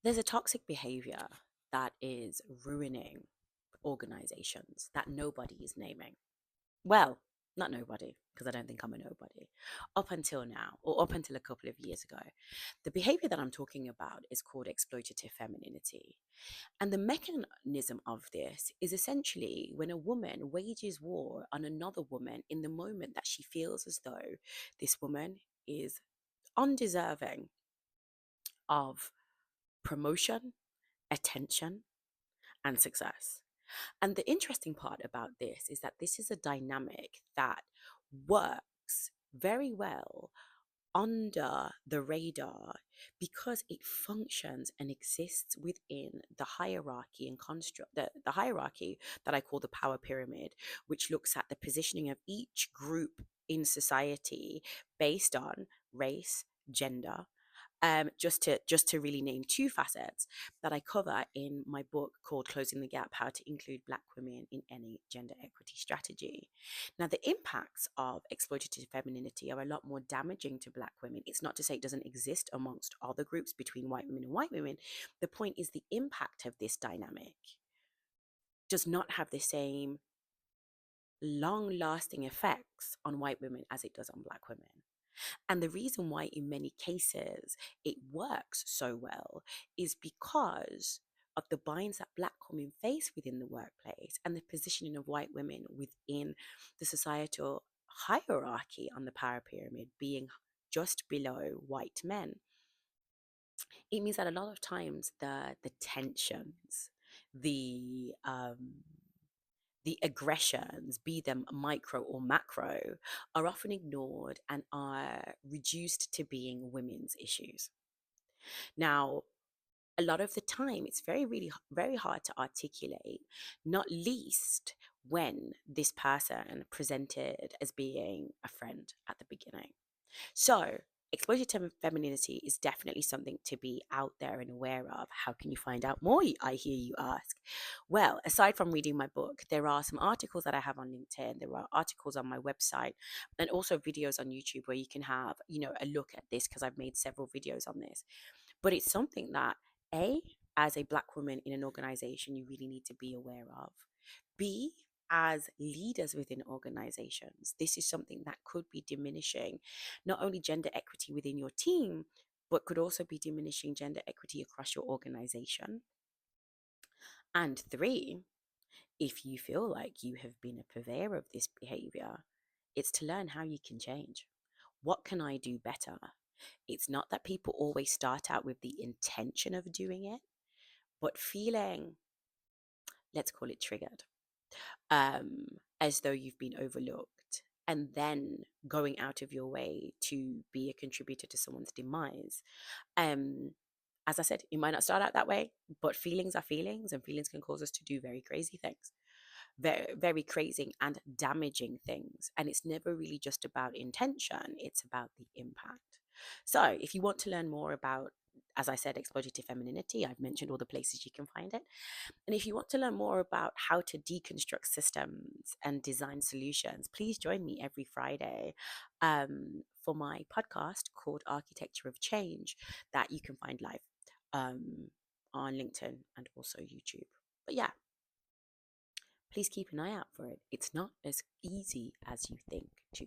There's a toxic behavior that is ruining organizations that nobody is naming. Well, not nobody, because I don't think I'm a nobody. Up until now, or up until a couple of years ago, the behavior that I'm talking about is called exploitative femininity. And the mechanism of this is essentially when a woman wages war on another woman in the moment that she feels as though this woman is undeserving of promotion, attention, and success. And the interesting part about this is that this is a dynamic that works very well under the radar because it functions and exists within the hierarchy and construct the hierarchy that I call the power pyramid, which looks at the positioning of each group in society based on race, gender, just to really name two facets that I cover in my book called Closing the Gap: How to Include Black Women in Any Gender Equity Strategy. Now, the impacts of exploitative femininity are a lot more damaging to Black women. It's not to say it doesn't exist amongst other groups between white women and white women. The point is the impact of this dynamic does not have the same long lasting effects on white women as it does on Black women. And the reason why, in many cases, it works so well is because of the binds that Black women face within the workplace and the positioning of white women within the societal hierarchy on the power pyramid being just below white men. It means that a lot of times the tensions, the aggressions, be them micro or macro, are often ignored and are reduced to being women's issues. Now, a lot of the time, it's very hard to articulate, not least when this person presented as being a friend at the beginning. So, exploitative femininity is definitely something to be out there and aware of. How can you find out more? I hear you ask. Well, aside from reading my book, there are some articles that I have on LinkedIn. There are articles on my website, and also videos on YouTube where you can have, a look at this because I've made several videos on this. But it's something that, A, as a Black woman in an organization, you really need to be aware of. B, as leaders within organizations, this is something that could be diminishing not only gender equity within your team, but could also be diminishing gender equity across your organization. And three, if you feel like you have been a purveyor of this behavior, it's to learn how you can change. What can I do better? It's not that people always start out with the intention of doing it, but feeling, let's call it triggered, as though you've been overlooked, and then going out of your way to be a contributor to someone's demise. Um, as I said, it might not start out that way, but feelings are feelings, and feelings can cause us to do very crazy things, very, very crazy and damaging things. And it's never really just about intention, it's about the impact. So, if you want to learn more about, as I said, exploitative femininity, I've mentioned all the places you can find it. And if you want to learn more about how to deconstruct systems and design solutions, please join me every Friday for my podcast called Architecture of Change that you can find live on LinkedIn and also YouTube. But yeah, please keep an eye out for it. It's not as easy as you think to